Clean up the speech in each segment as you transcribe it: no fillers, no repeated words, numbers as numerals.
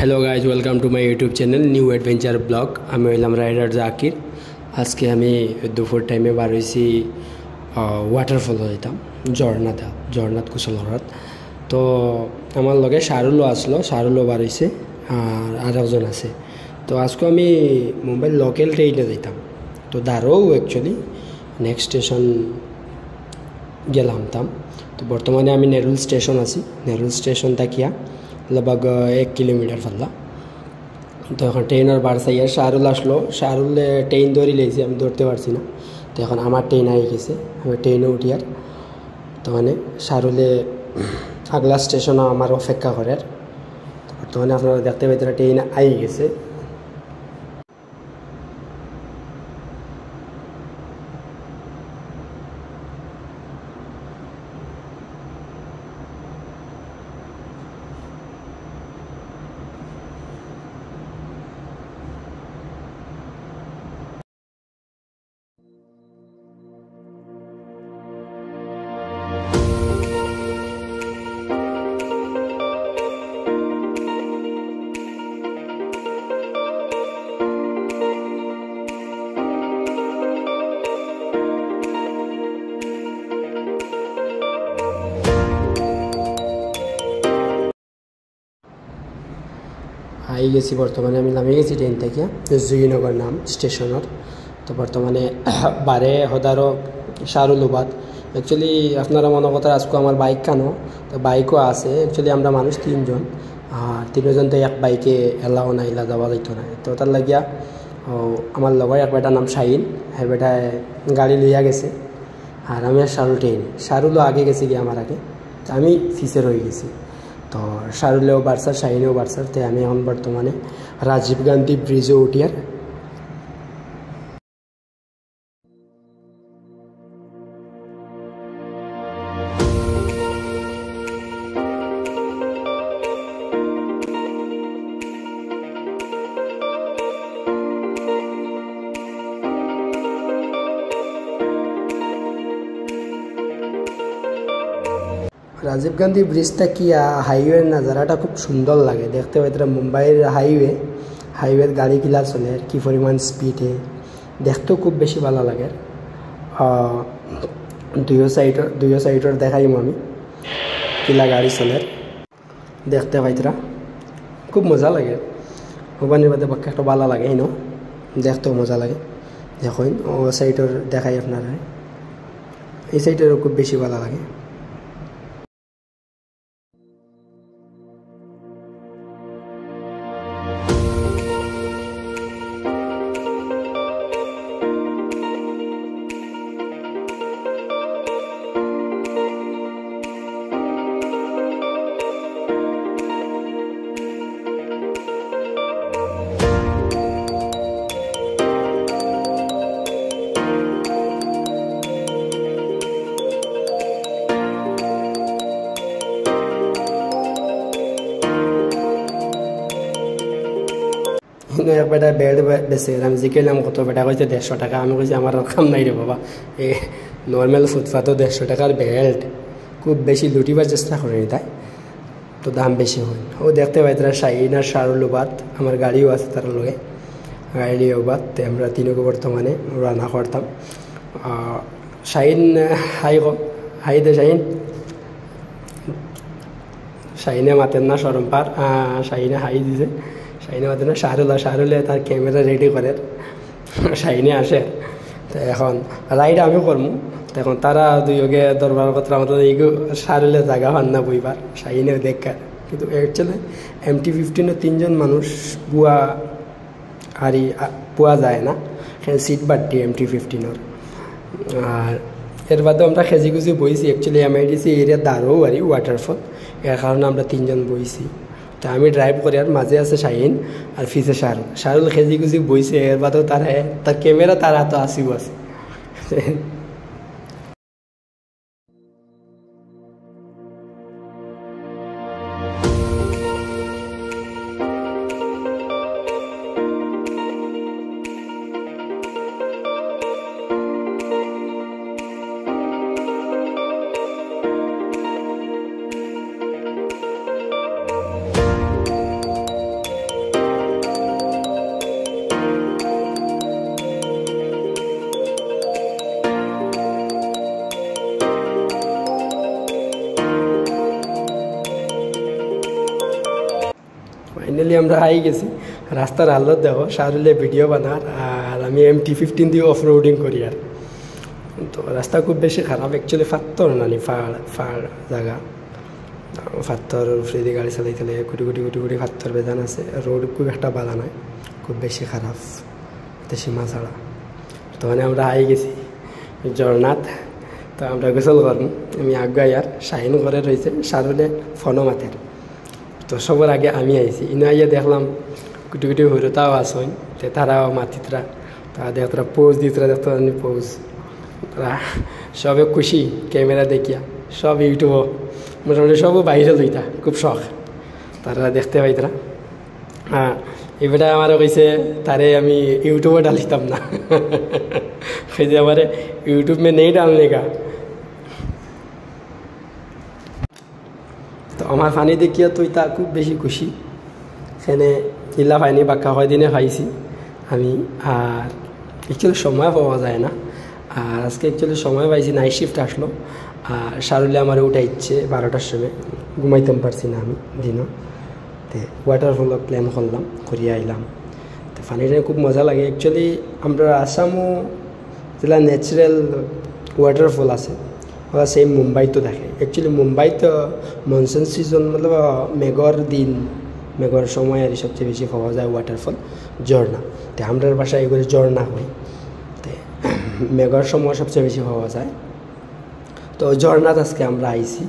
Hello guys, welcome to my YouTube channel new adventure blog. আমি হইলাম rider Zakir. আজকে আমি দুপুর টাইমে বার হয়েছি ওয়াটারফল হইতাম ঝর্ণাত কুশল হরাত। তো আমার লগে শাহরুলও আসলো, শাহরুলও বার হয়েছে আর একজন আছে। তো আজকে আমি মুম্বাইয়ের লোকাল ট্রেনে যাইতাম। তো দাঁড়ও অ্যাকচুয়ালি নেক্সট স্টেশন গেলাম। তো বর্তমানে আমি নেরুল স্টেশন আছি। নেরুল স্টেশন থাকিয়া लगभग 1 किलोमीटर फल्ला। तो এখন ট্রেনের বার চাইয়া শাহরুল আসলো। শাহরুলে ট্রেন ধরে লেছি, আমি ধরতে পারছি না। তো এখন আমার ট্রেন আই গেছে, আমি ট্রেনে উঠি। আর তো মানে শাহরুলে আগলা স্টেশনও আমার অপেক্ষা করে। বর্তমানে আপনারা দেখতে পাইতেন ট্রেন আই গেছে। আই গেছি, বর্তমানে আমি নামে গেছি ট্রেন থেকে জুইনগর নাম স্টেশনের। তো বর্তমানে বারে হদারও শাহরুলবাদ। অ্যাকচুয়ালি আপনারা মনে কথা আজকে আমার বাইক কেন, তো বাইকও আছে। অ্যাকচুয়ালি আমরা মানুষ 3 জন, আর 3 জন তো এক বাইকে এলাও না, এলা যাওয়া যাইতো না। তো তার লাগিয়া আমার লগর এক বেটার নাম শাহিন, হ্যাঁ বেটায় গাড়ি লইয়া গেছে। আর আমি আর শাহরুলও আগে গেছি গিয়ে আমার আগে, তো আমি ফিসের হয়ে গেছি। তো শাহরুলেও বাড়সার, শাহিনেও বাড়সার। তো আমি এখন বর্তমানে রাজীব গান্ধী ব্রিজে উঠি। আর রাজীব গান্ধী ব্রিজটা কি হাইওয়ের নাজারাটা খুব সুন্দর লাগে দেখতে পাই। মুম্বাইয়ের হাইওয়ের গাড়িগুলা চলে কি পরিমাণ স্পিডে, দেখতেও খুব বেশি ভালো লাগে। দুইও সাইডর দেখাইম আমি কিলা গাড়ি চলে দেখতে পাইতরা, খুব মজা লাগে। মোবাইলের বাদে পক্ষে একটা ভালো লাগে, দেখতেও মজা লাগে। দেখুন ও সাইডর দেখাই আপনারা, এই সাইডেরও খুব বেশি ভালো লাগে। এক বেটা বেড বেছে, আমি জিজ্ঞাসলাম কত, বেটা কইছে 150 টাকা। আমি কইছি আমার কাম নাই রে বাবা, এই নর্মাল ফুটপাথও 150 টাকার বেল্ট, খুব বেশি লুটিবার চেষ্টা করে তাই, তো দাম বেশি হয়। ও দেখতে পাই তারা শাহিন আর শাহরুলবাদ, আমার গাড়িও আছে তার লগে, গাড়িও বাদ। তো আমরা তিনকে বর্তমানে রান্না করতাম। শাহিন হাই দে শাহিনে মাতেন না, সরম পার। শাহিনে হাই দিছে, শাহিনে মাতেন না। শাহরুলে তার ক্যামেরা রেডি করে, শাহিনে আসে। তো এখন রাইড আমি করবো। তো এখন তারা দুইকে দরবার কথা আমাদের এইগো শাহরুলে জায়গা হন না বইবার, শাহিনেও দেখার। কিন্তু অ্যাকচুয়ালি MT-15 3 জন মানুষ পোয়া যায় না, সিট বাড়তি MT-15। আর এর বাদেও আমরা খেজিখুজি বইছি। অ্যাকচুয়ালি MIDC এরিয়া দাঁড়ও ওয়াটারফল, এর কারণে আমরা 3 জন বইছি। তো আমি ড্রাইভ করি, আর মাঝে আছে শাহিন আর ফিসে শাহরুল খেজিখুজি বইছে। এর বাদেও তার ক্যামেরা তার হাতে আসিও আছে। ফাইনালি আমরা আই গেছি। রাস্তার হালত দেখো, শাহরুলে ভিডিও বানার আর আমি MT-15 দিয়ে অফ রোডিং করি। আর তো রাস্তা খুব বেশি খারাপ, অ্যাকচুয়ালি ফাত্তর নানি ফাড় জায়গা, ফাত্তর ফ্রিদি গাড়ি চালাইতে কোটি কোটি কোটি কোটি ফাত্তর বেদান আছে। রোড খুব একটা বালা নয়, খুব বেশি খারাপ, সীমা ছাড়া। তো মানে আমরা আই গেছি ঝর্ণাত। তো আমরা গোসল করুন, আমি আগাই আর শাহিন ঘরে রয়েছে, শাহরুলে ফোনও মাথের। তো সবার আগে আমি আইছি, ইনো আইয়া দেখলাম কুটি কুটি হইরতাও আসন, তারাও মাতিতরা, তারা দেখতরা পোজ দিতরা, দেখতো পোজ, তারা সবে খুশি ক্যামেরা দেখিয়া, সব ইউটিউব মোটামুটি সবও বাইরে লইতা, খুব শখ তারা দেখতে পাইতরা। হ্যাঁ, এবারে আমারও কইছে তারে আমি ইউটিউবে ডালিতাম না, কইছে আমারে ইউটিউব মে নেই ডালনে কা। তো আমার পানি দেখিয়া তুই তা খুব বেশি খুশি। সেখানে ইল্লা পানি বাক্কা কয়দিনে খাইছি আমি। আর অ্যাকচুয়ালি সময় পাওয়া যায় না, আর আজকে অ্যাকচুয়ালি সময় পাইছি, নাইট শিফট আসলো। আর শাহরুলে আমার উঠে ইচ্ছে 12টার সময়, ঘুমাইতে পারছি না আমি দিনও। তো ওয়াটারফল প্ল্যান করলাম, করিয়া আইলাম। তো পানিটা খুব মজা লাগে। অ্যাকচুয়ালি আমরা আসামও যেটা ন্যাচারাল ওয়াটারফল আছে, ওরা সেই মুম্বাইতো দেখে। অ্যাকচুয়ালি মুম্বাইতো মনসুন সিজন মতলব মেঘর দিন, মেঘর সময় আর সবচেয়ে বেশি পাওয়া যায় ওয়াটারফল, ঝর্ণা। তো আমরা বাসায় এগুলো ঝর্ণা হয়, তো মেঘর সময় সবচেয়ে বেশি পাওয়া যায়। তো ঝর্ণাত আজকে আমরা আইছি।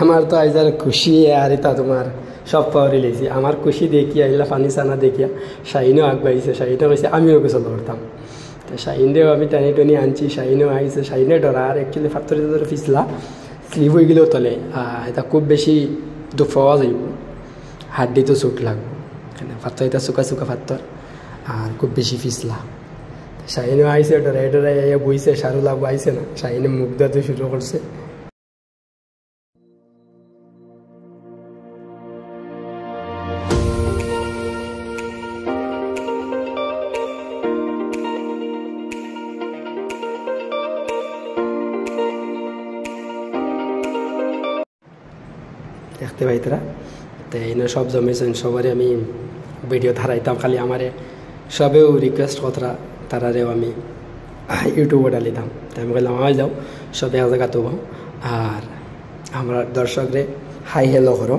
আমার তো আজ আর খুশি আর এটা তোমার সব পাওয়ারে লেছি। আমার খুশি দেখিয়া এগুলা পানি চানা দেখিয়া শাহিনও আগবাইছে, শাহিনও কইছে আমিও গোসল করতাম। তো শাহিনদেও আমি টানি টানি আনছি, শাহিনও আইছে, শাহিনে ডরা। আর অ্যাকচুয়ালি ফাত্তরে ধরে ফিসলা স্লিপ হয়ে গেলেও তলে এটা খুব বেশি দুঃখ পাওয়া যাইব, হাড্ডি তো চোট লাগবো। ফাত্তর এটা চুকা চুকা ফাত্তর আর খুব বেশি ফিসলা। শাহিনও আইছে, ডরাই ডরাই বইছে, শাহরুল আবু আইছে না, শাহিনে মুখ দাতে শুরু করছে। দেখতে পাইতরা। তো এনে সব জমেছেন, সবারই আমি ভিডিও ধারাইতাম, খালি আমারে সবেও রিকোয়েস্ট কথা তারারেও আমি ইউটিউবে ডালিতাম। তো আমি বললাম আমার যাও সব এক জায়গা তবু, আর আমরা দর্শকরে হাই হেলো করো।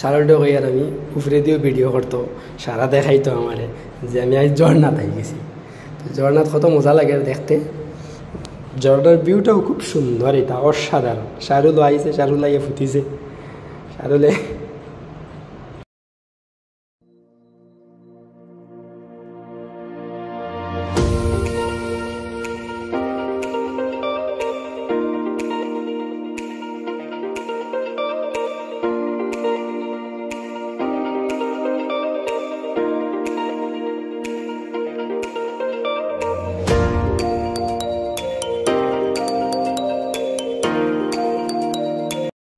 সারাটা কই আর আমি উপরে দিয়েও ভিডিও করতো সারা দেখাইতো আমারে যে আমি আজ ঝর্ণাত আই গেছি। তো ঝর্ণাত কত মজা লাগে দেখতে, ঝর্ণার ভিউটাও খুব সুন্দর, এটা অসাধারণ। শাহরুল আইছে, শাহরুল আইয়ে ফুটিছে, শাহরুলে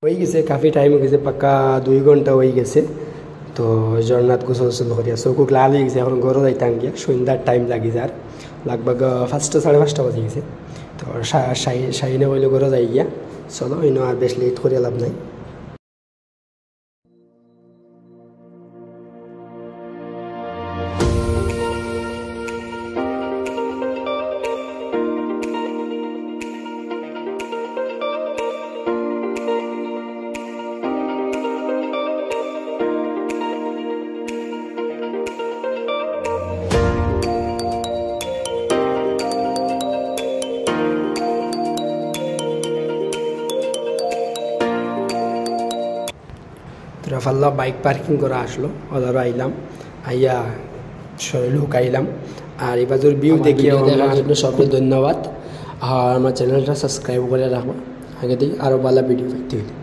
হয়ে গেছে, কাফি টাইম হয়ে গেছে, পাক্কা 2 ঘন্টা হয়ে গেছে। তো ঝর্ণাত গোসল গোসল করিয়া চৌকুক লাল হয়ে গেছে, এখন ঘরও যাইতাম গিয়া, সন্ধ্যার টাইম লাগি যার লাগভাগ 5টা 5:30 বাজে গেছে। তো শাহিনে বইলে ঘরও যাই গিয়া, চলো ইনো আর বেশ লেট করিয়া লাভ নাই। রাফাল্লা বাইক পার্কিং করা আসলো, ওদেরও আইলাম, আইয়া শরীর হুকাইলাম। আর এই বাজুর ভিউ দেখিয়ে দেখার জন্য সবাই ধন্যবাদ। আর আমার চ্যানেলটা সাবস্ক্রাইব করে রাখবো, আগে থেকে আরও ভালো ভিডিও পাইতে হইলে।